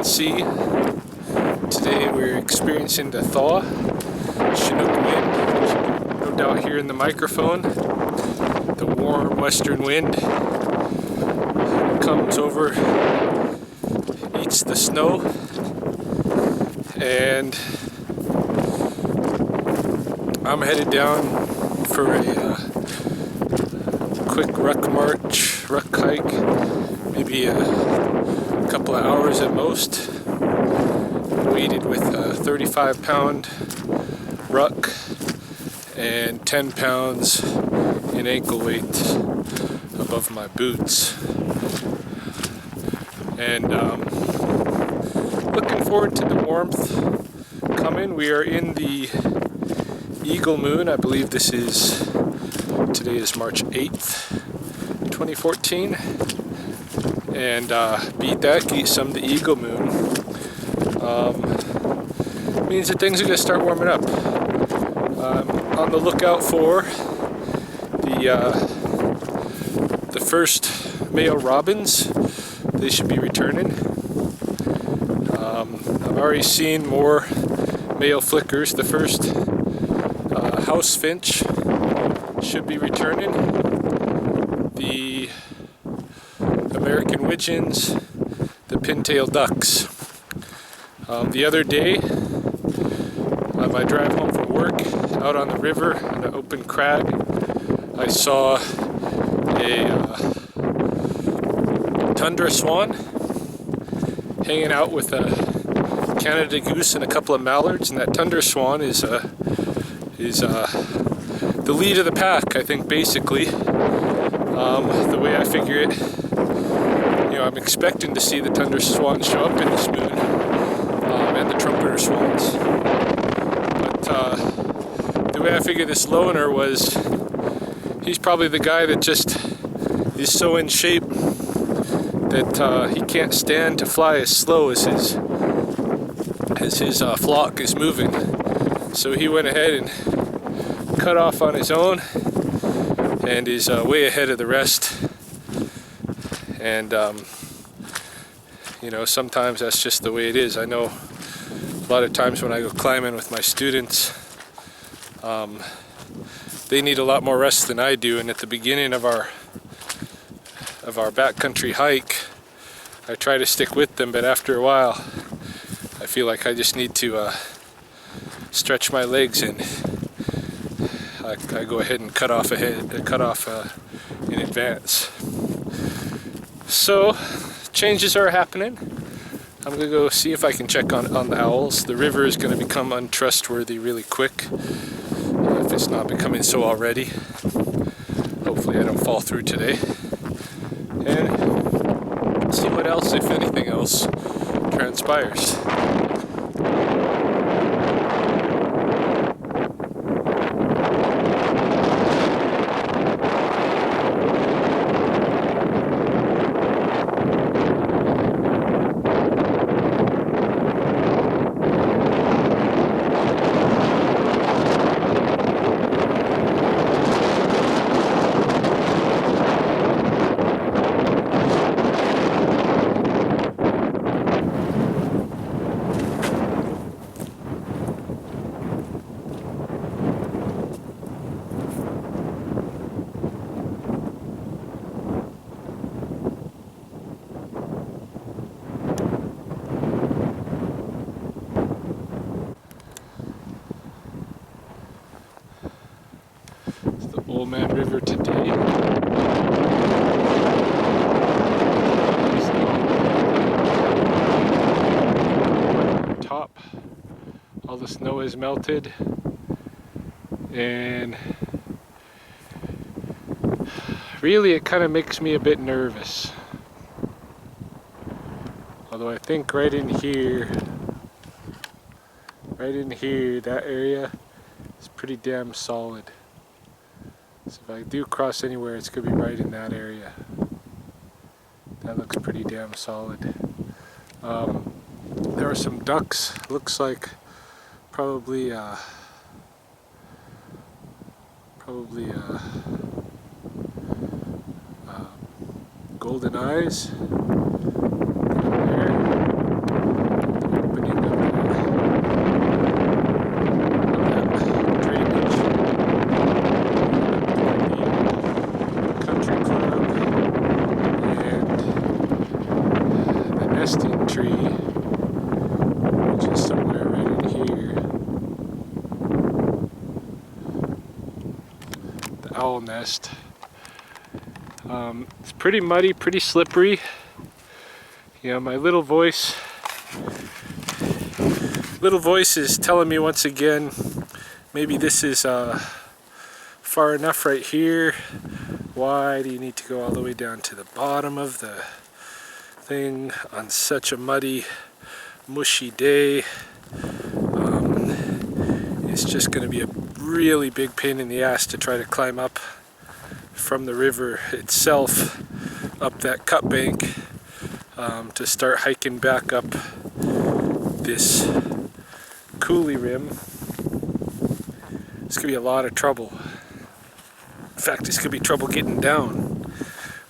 sea. Today we're experiencing the thaw, Chinook wind, no doubt here in the microphone. The warm western wind comes over, eats the snow, and I'm headed down for a quick ruck hike, maybe a couple of hours at most. Weighted with a 35-pound ruck and 10 pounds in ankle weight above my boots. And looking forward to the warmth coming. We are in the Eagle Moon. I believe today is March 8th, 2014. And beat some of the Eagle Moon. Means that things are going to start warming up. On the lookout for the first male robins. They should be returning. I've already seen more male flickers. The first house finch should be returning. The American widgeons, the pintail ducks. The other day, on my drive home from work, out on the river on an open crag, I saw a tundra swan hanging out with a Canada goose and a couple of mallards, and that tundra swan is the lead of the pack, I think, basically. The way I figure it, I'm expecting to see the tundra swan show up in this moon, and the trumpeter swans. But the way I figure this loner was, he's probably the guy that just is so in shape that he can't stand to fly as slow as his flock is moving. So he went ahead and cut off on his own and is way ahead of the rest. And sometimes that's just the way it is. I know a lot of times when I go climbing with my students, they need a lot more rest than I do. And at the beginning of our backcountry hike, I try to stick with them, but after a while, I feel like I just need to stretch my legs, and I go ahead and cut off in advance. So changes are happening. I'm gonna go see if I can check on the owls. The river is gonna become untrustworthy really quick, if it's not becoming so already. Hopefully I don't fall through today. And see what else, if anything else, transpires. Old Man River today. Top, all the snow is melted, and really it kind of makes me a bit nervous. Although I think right in here, that area is pretty damn solid. So if I do cross anywhere, it's going to be right in that area. That looks pretty damn solid. There are some ducks. Looks like probably golden eyes. There. tree, which is somewhere right in here. The owl nest. It's pretty muddy, pretty slippery. You know, my little voice is telling me once again, maybe this is far enough right here. Why do you need to go all the way down to the bottom of the thing on such a muddy, mushy day? It's just going to be a really big pain in the ass to try to climb up from the river itself up that cut bank to start hiking back up this coulee rim. It's going to be a lot of trouble. In fact, it's going to be trouble getting down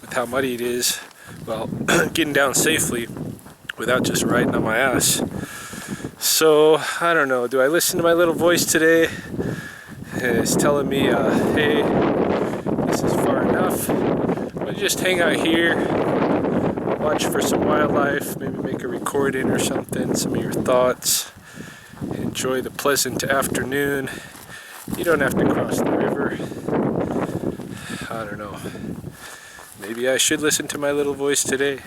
with how muddy it is. Well, getting down safely without just riding on my ass. So, I don't know. Do I listen to my little voice today? It's telling me, hey, this is far enough. I'll just hang out here, watch for some wildlife, maybe make a recording or something, some of your thoughts. Enjoy the pleasant afternoon. You don't have to cross the river. I don't know. Maybe I should listen to my little voice today.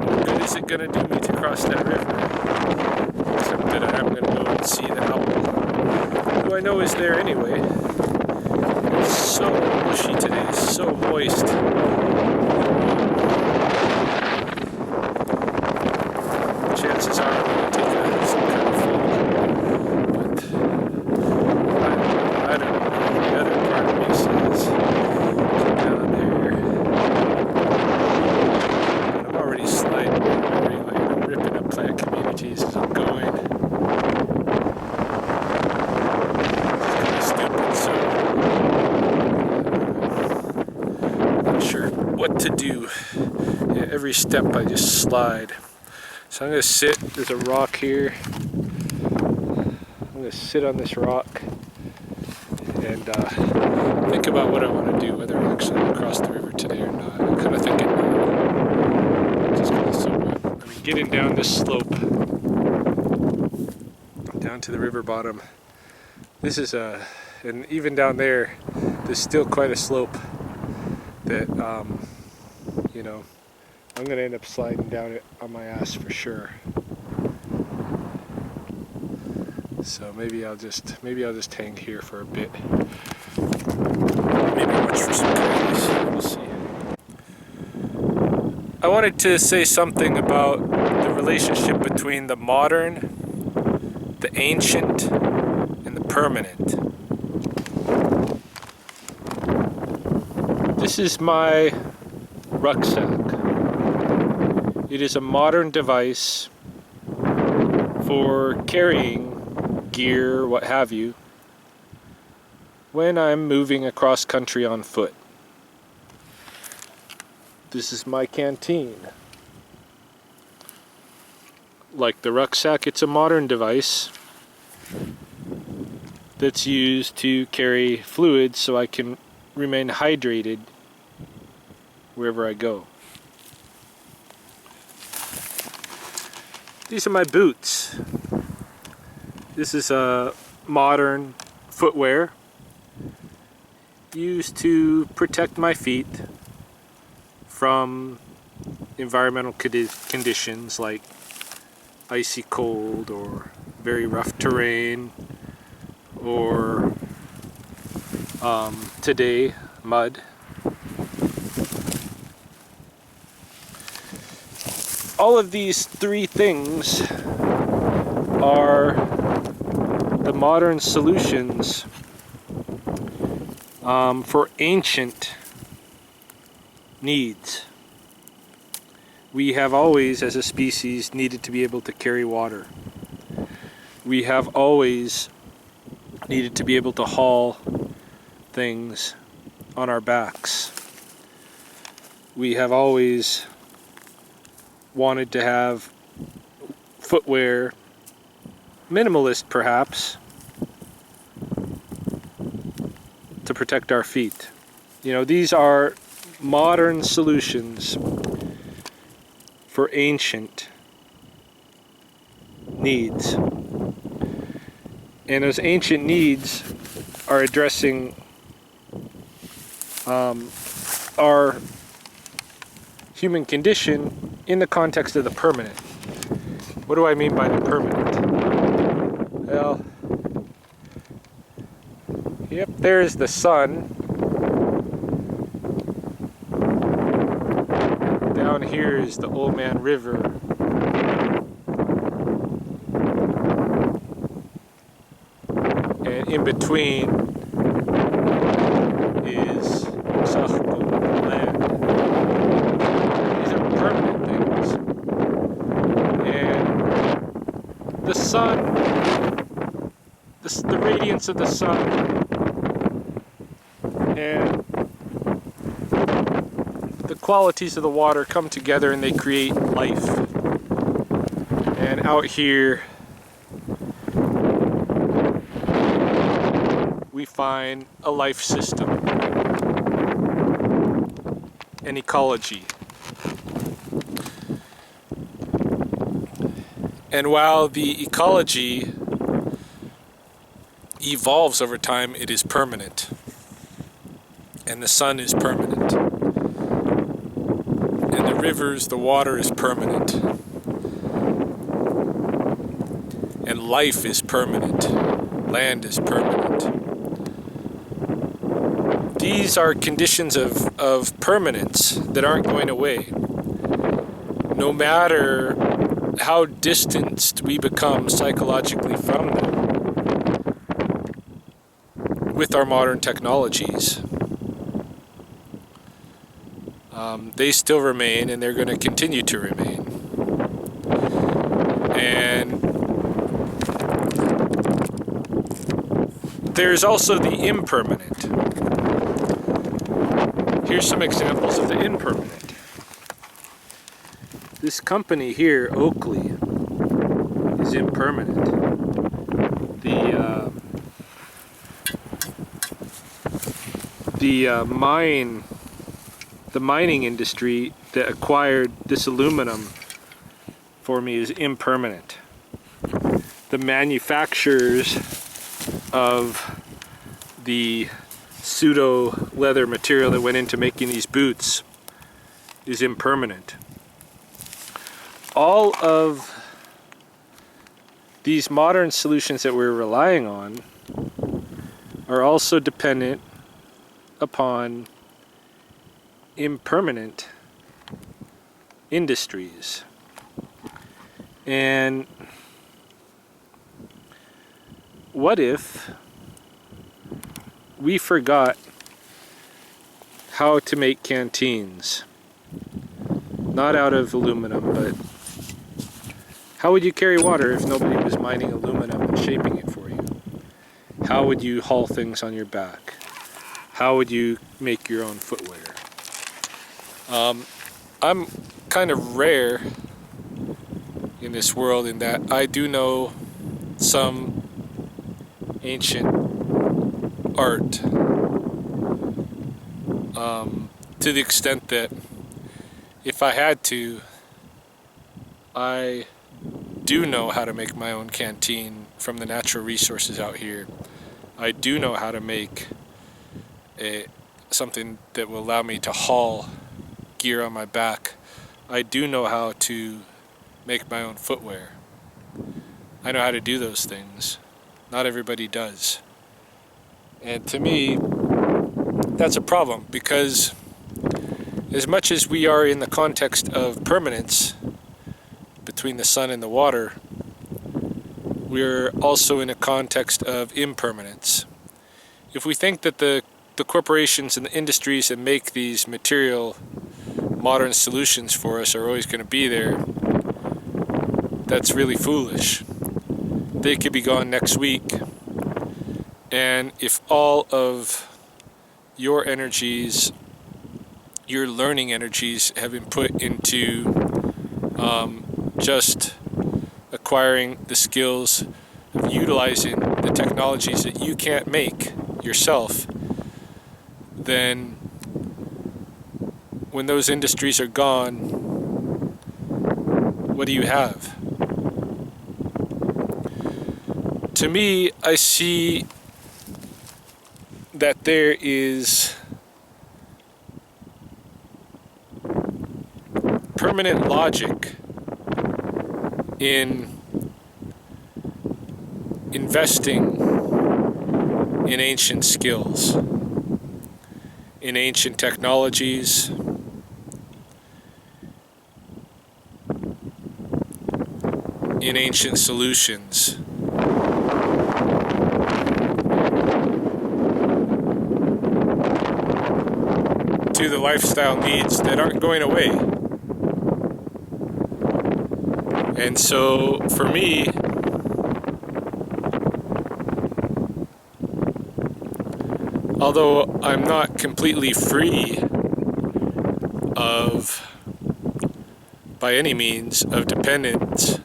What good is it gonna do me to cross that river? Except that I'm gonna go and see the owl, who I know is there anyway. It's so mushy today, it's so moist. Chances are I'm going to take some kind of fall. But I don't know. The other part of me says, get down there. But I'm already sliding very late. I'm ripping up plant communities as I'm going. It's kind of stupid, so I'm not sure what to do. Yeah, every step I just slide. So I'm going to sit, there's a rock here. I'm going to sit on this rock and think about what I want to do, whether I'm actually going to cross the river today or not. I'm kind of thinking just because it's so rough. I mean, getting down this slope, down to the river bottom, this is and even down there, there's still quite a slope that, you know, I'm going to end up sliding down it on my ass for sure. So maybe I'll just hang here for a bit. Maybe watch for some coyotes. We'll see. I wanted to say something about the relationship between the modern, the ancient, and the permanent. This is my rucksack. It is a modern device for carrying gear, what have you, when I'm moving across country on foot. This is my canteen. Like the rucksack, it's a modern device that's used to carry fluids so I can remain hydrated wherever I go. These are my boots. This is a modern footwear used to protect my feet from environmental conditions like icy cold or very rough terrain or today, mud. All of these three things are the modern solutions for ancient needs. We have always, as a species, needed to be able to carry water. We have always needed to be able to haul things on our backs. We have always wanted to have footwear, minimalist perhaps, to protect our feet these are modern solutions for ancient needs. And those ancient needs are addressing our human condition in the context of the permanent. What do I mean by the permanent? Well, yep, there's the sun. Down here is the Old Man River. And in between is land. These are permanent things. And the sun, the radiance of the sun, and the qualities of the water come together and they create life. And out here we find a life system, an ecology. And while the ecology evolves over time, it is permanent. And the sun is permanent. And the rivers, the water is permanent. And life is permanent. Land is permanent. These are conditions of permanence that aren't going away. No matter how distanced we become psychologically from them with our modern technologies, they still remain, and they're going to continue to remain. And there's also the impermanent. Here's some examples of the impermanent. This company here, Oakley, is impermanent. The mining industry that acquired this aluminum for me is impermanent. The manufacturers of the pseudo leather material that went into making these boots is impermanent. All of these modern solutions that we're relying on are also dependent upon impermanent industries. And what if we forgot how to make canteens? Not out of aluminum, but how would you carry water if nobody was mining aluminum and shaping it for you? How would you haul things on your back? How would you make your own footwear? I'm kind of rare in this world in that I do know some ancient art to the extent that if I had to, I do know how to make my own canteen from the natural resources out here. I do know how to make something that will allow me to haul gear on my back. I do know how to make my own footwear. I know how to do those things. Not everybody does. And to me, that's a problem, because as much as we are in the context of permanence between the sun and the water, we're also in a context of impermanence. If we think that the corporations and the industries that make these material modern solutions for us are always going to be there, that's really foolish. They could be gone next week. And if all of your energies, your learning energies, have been put into just acquiring the skills of utilizing the technologies that you can't make yourself, then when those industries are gone, what do you have? To me, I see that there is permanent logic in investing in ancient skills, in ancient technologies, in ancient solutions. To the lifestyle needs that aren't going away. And so, for me, although I'm not completely free of, by any means, of dependence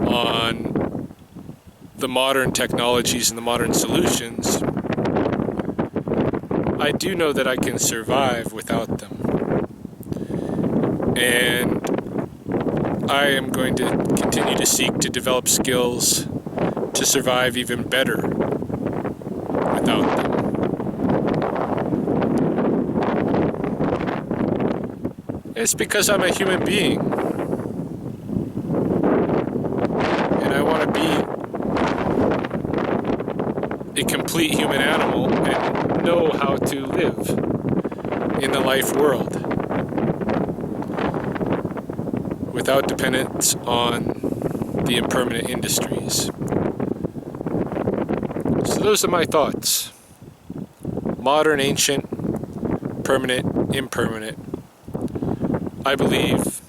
on the modern technologies and the modern solutions, I do know that I can survive without them. And I am going to continue to seek to develop skills to survive even better without them. It's because I'm a human being. And I want to be a complete human animal and know how to live in the life world without dependence on the impermanent industries. So those are my thoughts. Modern, ancient, permanent, impermanent. I believe,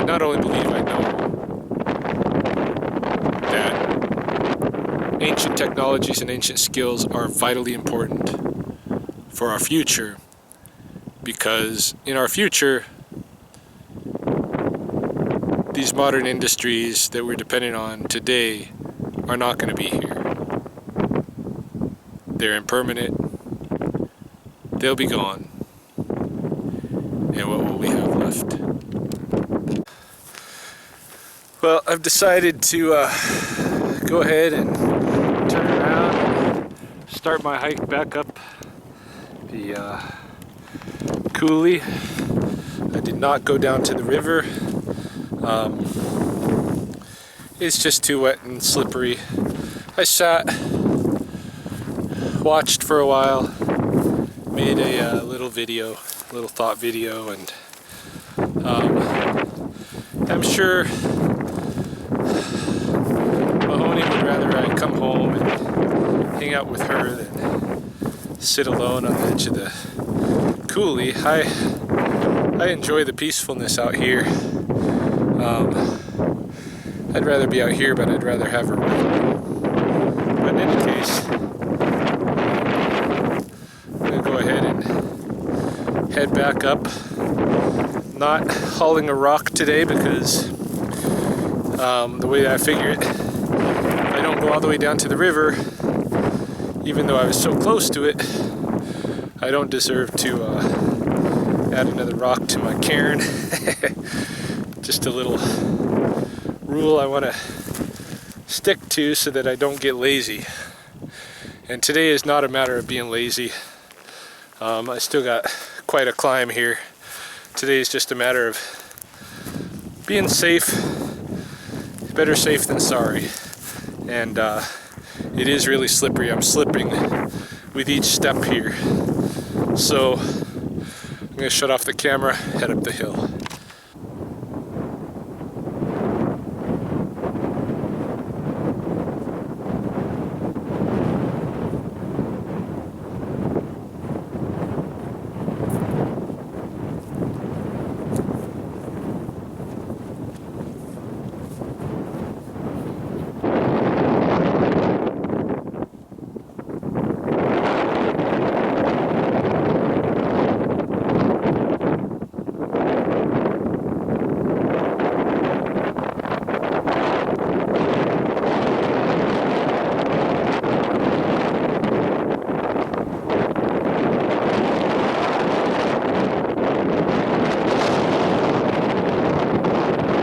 not only believe, I know that ancient technologies and ancient skills are vitally important for our future, because in our future, these modern industries that we're dependent on today are not going to be here. They're impermanent. They'll be gone. And what will we have left? Well, I've decided to go ahead and turn around and start my hike back up the coulee. I did not go down to the river. It's just too wet and slippery. I sat, watched for a while, made a little thought video, and I'm sure Mahoney would rather I come home and hang out with her than sit alone on the edge of the coulee. I enjoy the peacefulness out here. I'd rather be out here, but I'd rather have her with me. But in any case, I'm going to go ahead and head back up. Not hauling a rock today because the way that I figure it, if I don't go all the way down to the river, even though I was so close to it, I don't deserve to add another rock to my cairn. Just a little rule I want to stick to so that I don't get lazy. And today is not a matter of being lazy. I still got quite a climb here. Today is just a matter of being safe. Better safe than sorry. And it is really slippery. I'm slipping with each step here. So I'm going to shut off the camera, head up the hill.